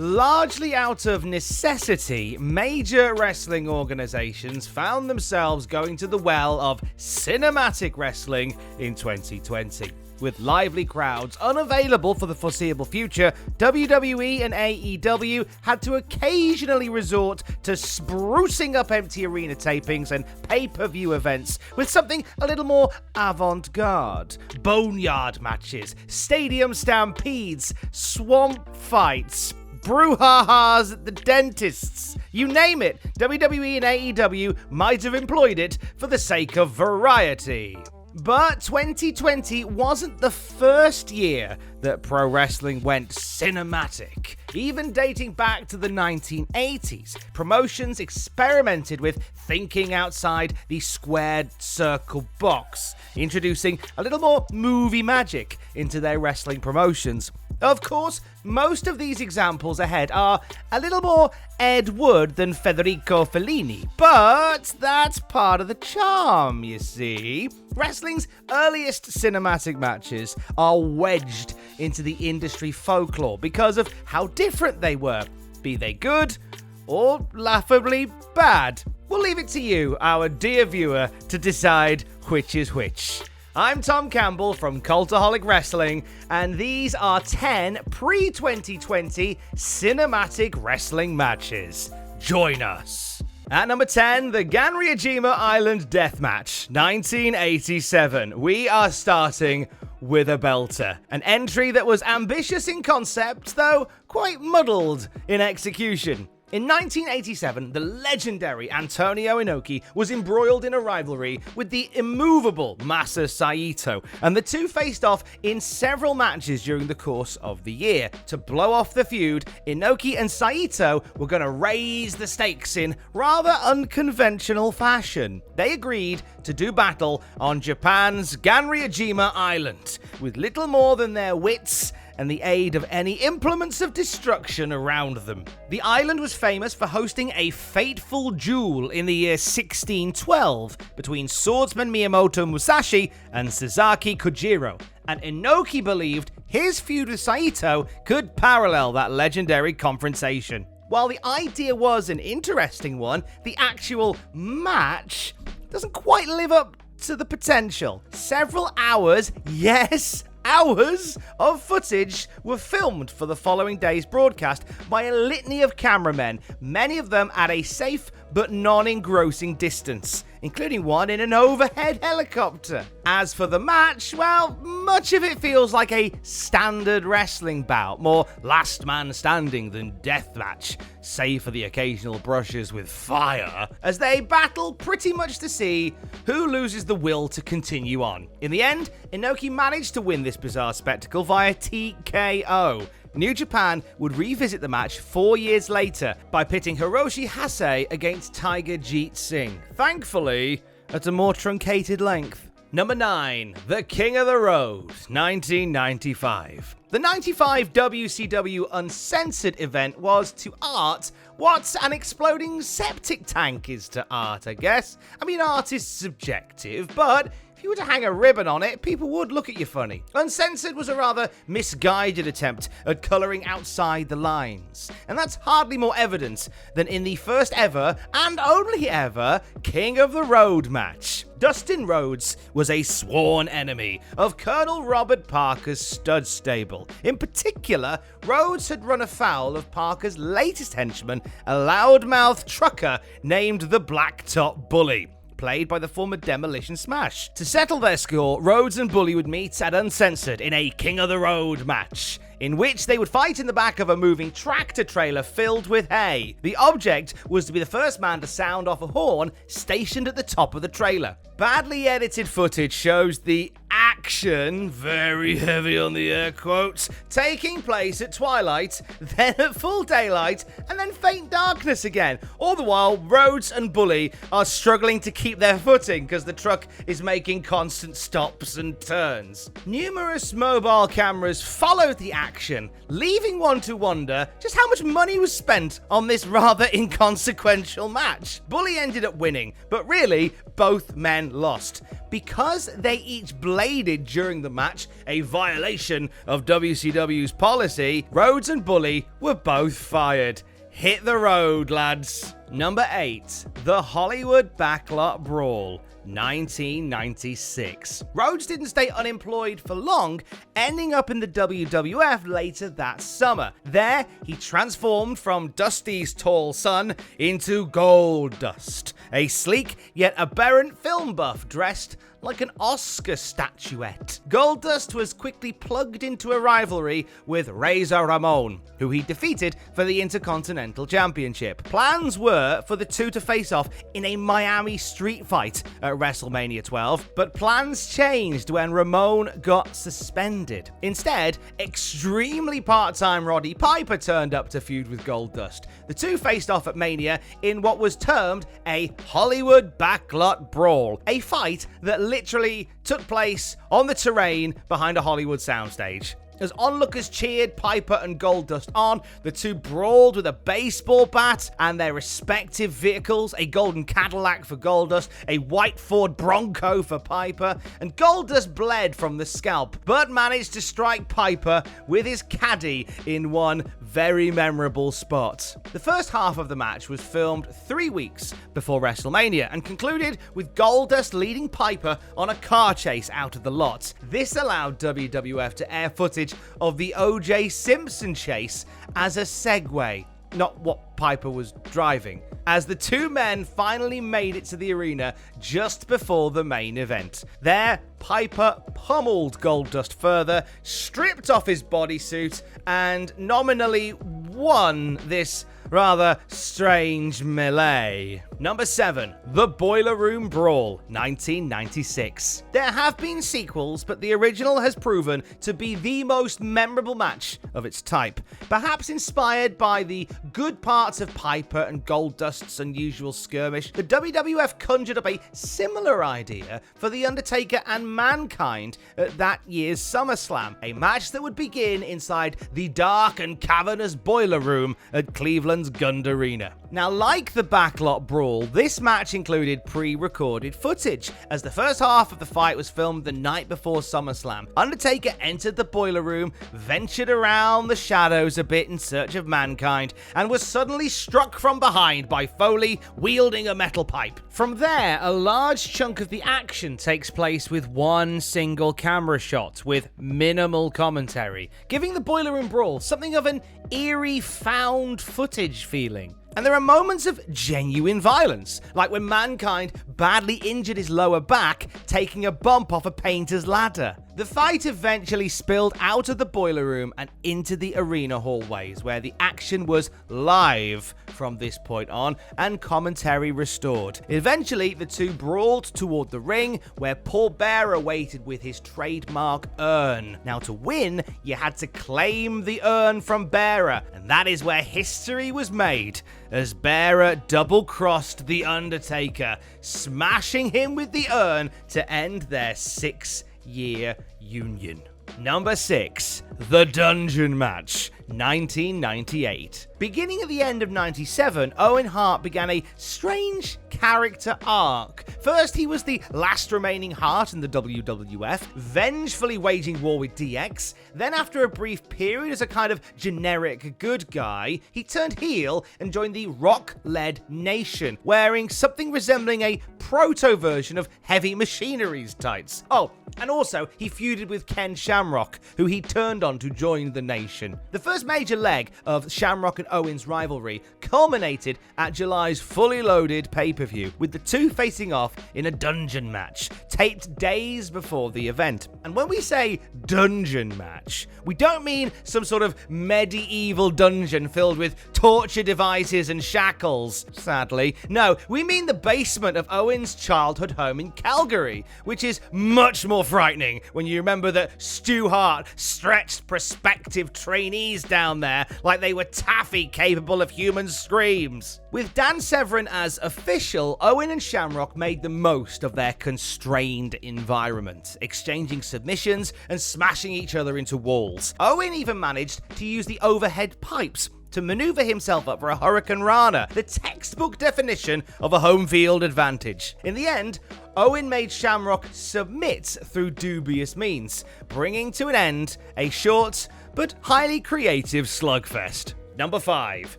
Largely out of necessity, major wrestling organizations found themselves going to the well of cinematic wrestling in 2020. With lively crowds unavailable for the foreseeable future, WWE and AEW had to occasionally resort to sprucing up empty arena tapings and pay-per-view events with something a little more avant-garde. Boneyard matches, stadium stampedes, swamp fights, brouhahas at the dentists. You name it, WWE and AEW might have employed it for the sake of variety. But 2020 wasn't the first year that pro wrestling went cinematic. Even dating back to the 1980s, promotions experimented with thinking outside the squared circle box, introducing a little more movie magic into their wrestling promotions. Of course, most of these examples ahead are a little more Ed Wood than Federico Fellini, but that's part of the charm, you see. Wrestling's earliest cinematic matches are wedged into the industry folklore because of how different they were, be they good or laughably bad. We'll leave it to you, our dear viewer, to decide which is which. I'm Tom Campbell from Cultaholic Wrestling, and these are 10 pre-2020 cinematic wrestling matches. Join us. At number 10, the Ganryujima Island Deathmatch, 1987. We are starting with a belter. An entry that was ambitious in concept, though quite muddled in execution. In 1987, the legendary Antonio Inoki was embroiled in a rivalry with the immovable Masa Saito, and the two faced off in several matches during the course of the year. To blow off the feud, Inoki and Saito were going to raise the stakes in rather unconventional fashion. They agreed to do battle on Japan's Ganryujima Island, with little more than their wits and the aid of any implements of destruction around them. The island was famous for hosting a fateful duel in the year 1612 between swordsman Miyamoto Musashi and Sasaki Kojiro, and Inoki believed his feud with Saito could parallel that legendary confrontation. While the idea was an interesting one, the actual match doesn't quite live up to the potential. Several hours, yes, hours of footage were filmed for the following day's broadcast by a litany of cameramen, many of them at a safe but non-engrossing distance, including one in an overhead helicopter. As for the match, well, much of it feels like a standard wrestling bout, more last man standing than deathmatch, save for the occasional brushes with fire, as they battle pretty much to see who loses the will to continue on. In the end, Inoki managed to win this bizarre spectacle via TKO. New Japan would revisit the match 4 years later by pitting Hiroshi Hase against Tiger Jeet Singh, thankfully at a more truncated length. Number 9, The King of the Road, 1995. The 95 WCW Uncensored event was to art what an exploding septic tank is to art, I guess. I mean, art is subjective, but if you were to hang a ribbon on it, people would look at you funny. Uncensored was a rather misguided attempt at colouring outside the lines, and that's hardly more evident than in the first ever, and only ever, King of the Road match. Dustin Rhodes was a sworn enemy of Colonel Robert Parker's stud stable. In particular, Rhodes had run afoul of Parker's latest henchman, a loudmouth trucker named the Blacktop Bully, played by the former Demolition Smash. To settle their score, Rhodes and Bully would meet at Uncensored in a King of the Road match, in which they would fight in the back of a moving tractor trailer filled with hay. The object was to be the first man to sound off a horn stationed at the top of the trailer. Badly edited footage shows the action, very heavy on the air quotes, taking place at twilight, then at full daylight, and then faint darkness again. All the while, Rhodes and Bully are struggling to keep their footing because the truck is making constant stops and turns. Numerous mobile cameras followed the action, leaving one to wonder just how much money was spent on this rather inconsequential match. Bully ended up winning, but really, both men lost. Because they each bladed succeeded during the match, a violation of WCW's policy, Rhodes and Bully were both fired. Hit the road, lads. Number 8. The Hollywood Backlot Brawl, 1996. Rhodes didn't stay unemployed for long, ending up in the WWF later that summer. There, he transformed from Dusty's tall son into Goldust, a sleek yet aberrant film buff dressed like an Oscar statuette. Goldust was quickly plugged into a rivalry with Razor Ramon, who he defeated for the Intercontinental Championship. Plans were for the two to face off in a Miami street fight at WrestleMania 12, but plans changed when Ramon got suspended. Instead, extremely part-time Roddy Piper turned up to feud with Goldust. The two faced off at Mania in what was termed a Hollywood Backlot Brawl, a fight that literally took place on the terrain behind a Hollywood soundstage. As onlookers cheered Piper and Goldust on, the two brawled with a baseball bat and their respective vehicles, a golden Cadillac for Goldust, a white Ford Bronco for Piper, and Goldust bled from the scalp, but managed to strike Piper with his caddy in one very memorable spot. The first half of the match was filmed 3 weeks before WrestleMania and concluded with Goldust leading Piper on a car chase out of the lot. This allowed WWF to air footage of the O.J. Simpson chase as a segue, not what Piper was driving, as the two men finally made it to the arena just before the main event. There, Piper pummeled Goldust further, stripped off his bodysuit, and nominally won this rather strange melee. Number 7. The Boiler Room Brawl, 1996. There have been sequels, but the original has proven to be the most memorable match of its type. Perhaps inspired by the good parts of Piper and Goldust's unusual skirmish, the WWF conjured up a similar idea for The Undertaker and Mankind at that year's SummerSlam, a match that would begin inside the dark and cavernous boiler room at Cleveland's Gund Arena. Now, like the Backlot Brawl, this match included pre-recorded footage, as the first half of the fight was filmed the night before SummerSlam. Undertaker entered the boiler room, ventured around the shadows a bit in search of Mankind, and was suddenly struck from behind by Foley wielding a metal pipe. From there, a large chunk of the action takes place with one single camera shot with minimal commentary, giving the Boiler Room Brawl something of an eerie found footage feeling. And there are moments of genuine violence, like when Mankind badly injured his lower back taking a bump off a painter's ladder. The fight eventually spilled out of the boiler room and into the arena hallways, where the action was live from this point on and commentary restored. Eventually, the two brawled toward the ring, where Paul Bearer waited with his trademark urn. Now, to win, you had to claim the urn from Bearer, and that is where history was made, as Bearer double-crossed The Undertaker, smashing him with the urn to end their 6-year union. Number 6. The Dungeon Match, 1998. Beginning at the end of 97, Owen Hart began a strange character arc. First, he was the last remaining Hart in the WWF, vengefully waging war with DX. Then, after a brief period as a kind of generic good guy, he turned heel and joined the Rock-led Nation, wearing something resembling a proto-version of Heavy Machinery's tights. Oh, and also, he feuded with Ken Shamrock, who he turned on to join the Nation. The first major leg of Shamrock and Owens' rivalry culminated at July's fully loaded pay-per-view, with the two facing off in a dungeon match, taped days before the event. And when we say dungeon match, we don't mean some sort of medieval dungeon filled with torture devices and shackles, sadly. No, we mean the basement of Owens' childhood home in Calgary, which is much more frightening when you remember that Stu Hart stretched prospective trainees down there like they were taffy capable of human screams. With Dan Severn as official, Owen and Shamrock made the most of their constrained environment, exchanging submissions and smashing each other into walls. Owen even managed to use the overhead pipes to maneuver himself up for a Hurricane Rana, the textbook definition of a home field advantage. In the end, Owen made Shamrock submit through dubious means, bringing to an end a short but highly creative slugfest. Number 5.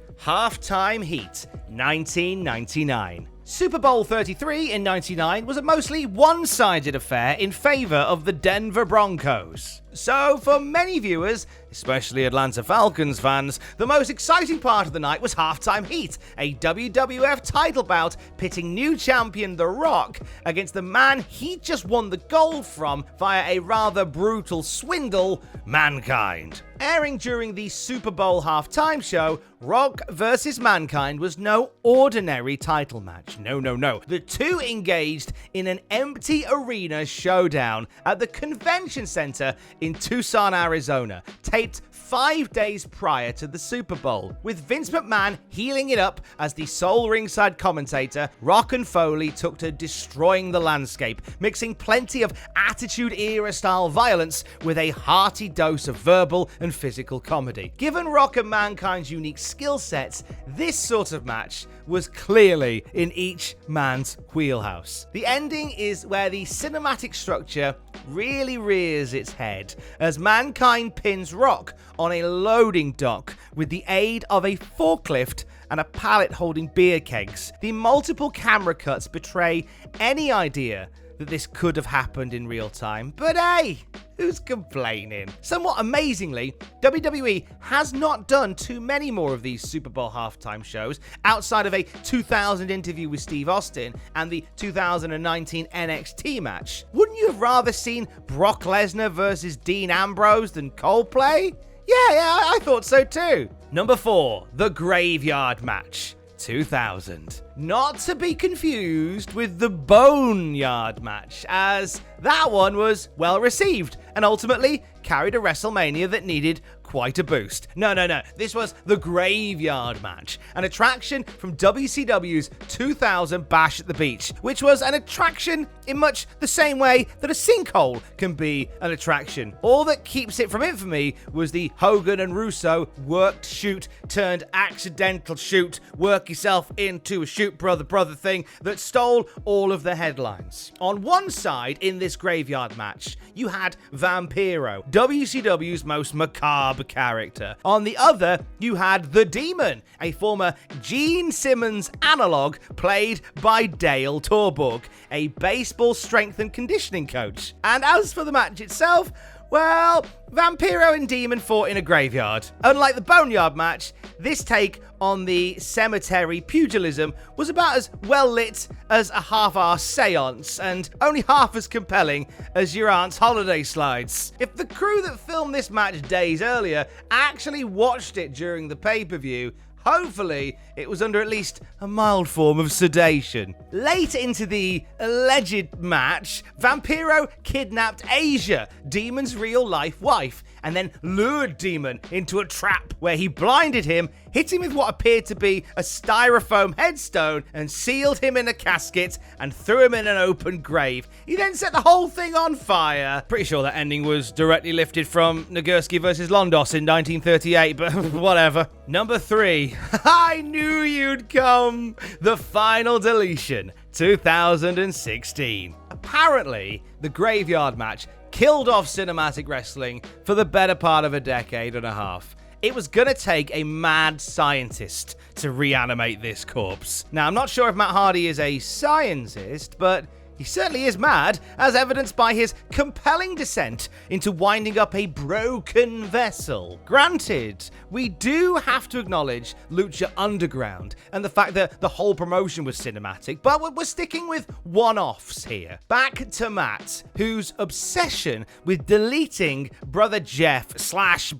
Halftime Heat, 1999. Super Bowl 33 in 99 was a mostly one-sided affair in favor of the Denver Broncos. So, for many viewers, especially Atlanta Falcons fans, the most exciting part of the night was Halftime Heat, a WWF title bout pitting new champion The Rock against the man he just won the gold from via a rather brutal swindle, Mankind. Airing during the Super Bowl halftime show, Rock vs. Mankind was no ordinary title match. No. The two engaged in an empty arena showdown at the Convention Center in Tucson, Arizona, taped 5 days prior to the Super Bowl. With Vince McMahon healing it up as the sole ringside commentator, Rock and Foley took to destroying the landscape, mixing plenty of Attitude Era style violence with a hearty dose of verbal and physical comedy. Given Rock and Mankind's unique skill sets, this sort of match was clearly in each man's wheelhouse. The ending is where the cinematic structure really rears its head as Mankind pins Rock on a loading dock with the aid of a forklift and a pallet holding beer kegs. The multiple camera cuts betray any idea that this could have happened in real time, but hey, who's complaining? Somewhat amazingly, WWE has not done too many more of these Super Bowl halftime shows outside of a 2000 interview with Steve Austin and the 2019 NXT match. Wouldn't you have rather seen Brock Lesnar versus Dean Ambrose than Coldplay? Yeah, I thought so too. Number 4, the Graveyard Match, 2000. Not to be confused with the Boneyard Match, as that one was well received and ultimately carried a WrestleMania that needed quite a boost. No. This was the Graveyard Match, an attraction from WCW's 2000 Bash at the Beach, which was an attraction in much the same way that a sinkhole can be an attraction. All that keeps it from infamy was the Hogan and Russo worked shoot turned accidental shoot, work yourself into a shoot brother thing that stole all of the headlines. On one side in this Graveyard Match, you had Vampiro, WCW's most macabre character. On the other, you had the Demon, a former Gene Simmons analog played by Dale Torborg, a baseball strength and conditioning coach. And as for the match itself, well, Vampiro and Demon fought in a graveyard. Unlike the Boneyard match, this take on the cemetery pugilism was about as well lit as a half-arsed seance, and only half as compelling as your aunt's holiday slides. If the crew that filmed this match days earlier actually watched it during the pay-per-view, hopefully, it was under at least a mild form of sedation. Late into the alleged match, Vampiro kidnapped Asia, Demon's real-life wife, and then lured Demon into a trap where he blinded him, hit him with what appeared to be a styrofoam headstone, and sealed him in a casket and threw him in an open grave. He then set the whole thing on fire. Pretty sure that ending was directly lifted from Nagurski vs. Londos in 1938, but whatever. Number 3. I knew you'd come. The Final Deletion, 2016. Apparently, the Graveyard Match killed off cinematic wrestling for the better part of a decade and a half. It was gonna take a mad scientist to reanimate this corpse. Now, I'm not sure if Matt Hardy is a scientist, but he certainly is mad, as evidenced by his compelling descent into winding up a broken vessel. Granted, we do have to acknowledge Lucha Underground and the fact that the whole promotion was cinematic, but we're sticking with one-offs here. Back to Matt, whose obsession with deleting Brother Jeff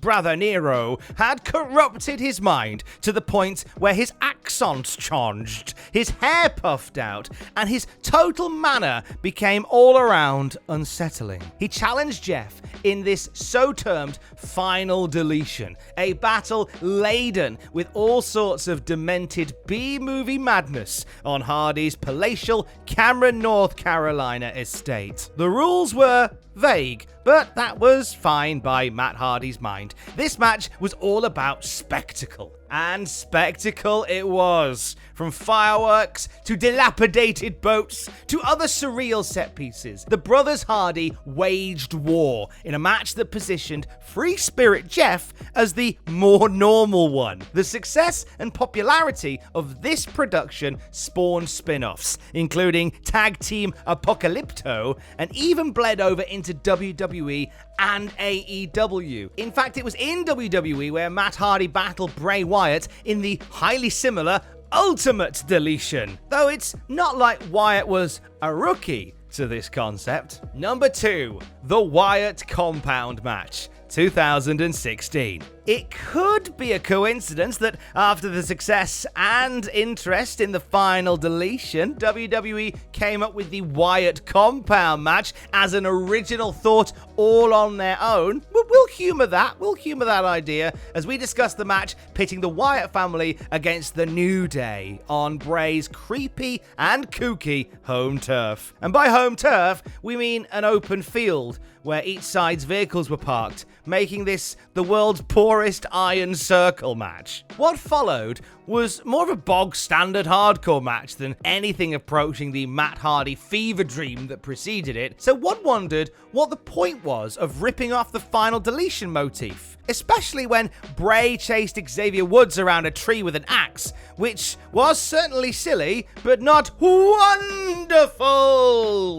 / Brother Nero had corrupted his mind to the point where his accents changed, his hair puffed out, and his total manner became all around unsettling. He challenged Jeff in this so-termed Final Deletion, a battle laden with all sorts of demented B-movie madness on Hardy's palatial Cameron, North Carolina estate. The rules were vague, but that was fine by Matt Hardy's mind. This match was all about spectacle. And spectacle it was. From fireworks to dilapidated boats to other surreal set pieces, the Brothers Hardy waged war in a match that positioned Free Spirit Jeff as the more normal one. The success and popularity of this production spawned spin-offs, including Tag Team Apocalypto, and even bled over into WWE and AEW. In fact, it was in WWE where Matt Hardy battled Bray Wyatt in the highly similar Ultimate Deletion, though it's not like Wyatt was a rookie to this concept. Number 2, the Wyatt Compound Match, 2016. It could be a coincidence that after the success and interest in the Final Deletion, WWE came up with the Wyatt Compound Match as an original thought all on their own. We'll humour that. We'll humour that idea as we discuss the match pitting the Wyatt family against the New Day on Bray's creepy and kooky home turf. And by home turf, we mean an open field where each side's vehicles were parked, making this the world's poorest iron circle match. What followed was more of a bog-standard hardcore match than anything approaching the Matt Hardy fever dream that preceded it, so one wondered what the point was of ripping off the Final Deletion motif, especially when Bray chased Xavier Woods around a tree with an axe, which was certainly silly, but not wonderful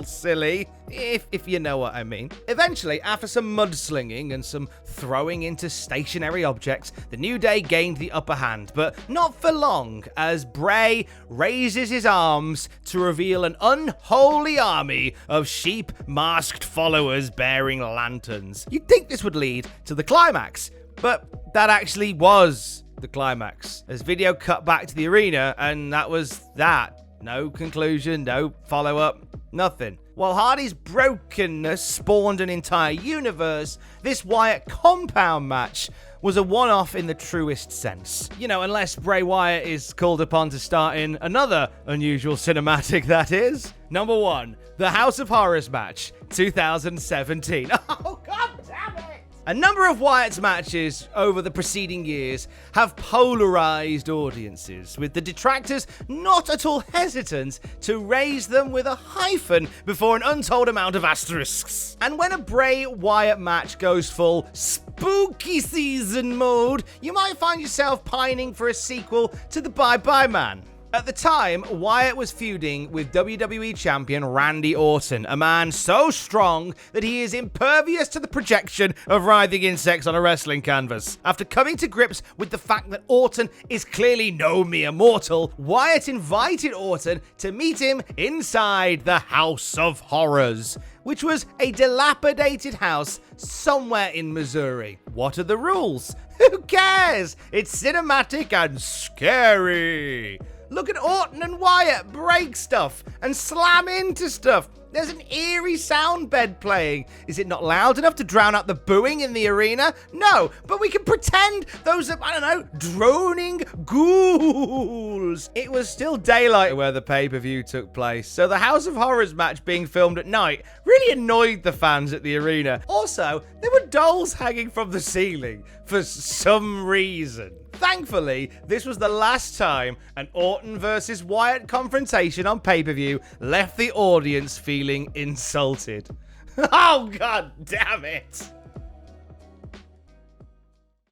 silly, if you know what I mean. Eventually, after some mudslinging and some throwing into stationary objects, the New Day gained the upper hand, but not for long, as Bray raises his arms to reveal an unholy army of sheep-masked followers bearing lanterns. You'd think this would lead to the climax, but that actually was the climax, as video cut back to the arena, and that was that. No conclusion, no follow-up, nothing. While Hardy's brokenness spawned an entire universe, this Wyatt Compound match was a one-off in the truest sense. You know, unless Bray Wyatt is called upon to star in another unusual cinematic, that is. Number 1, the House of Horrors match, 2017. Oh, god damn it! A number of Wyatt's matches over the preceding years have polarized audiences, with the detractors not at all hesitant to raise them with a hyphen before an untold amount of asterisks. And when a Bray Wyatt match goes full spooky season mode, you might find yourself pining for a sequel to the Bye Bye Man. At the time, Wyatt was feuding with WWE Champion Randy Orton, a man so strong that he is impervious to the projection of writhing insects on a wrestling canvas. After coming to grips with the fact that Orton is clearly no mere mortal, Wyatt invited Orton to meet him inside the House of Horrors, which was a dilapidated house somewhere in Missouri. What are the rules? Who cares? It's cinematic and scary. Look at Orton and Wyatt break stuff and slam into stuff. There's an eerie sound bed playing. Is it not loud enough to drown out the booing in the arena? No, but we can pretend those are, I don't know, droning ghouls. It was still daylight where the pay-per-view took place, so the House of Horrors match being filmed at night really annoyed the fans at the arena. Also, there were dolls hanging from the ceiling for some reason. Thankfully, this was the last time an Orton versus Wyatt confrontation on pay-per-view left the audience feeling insulted. Oh, god damn it!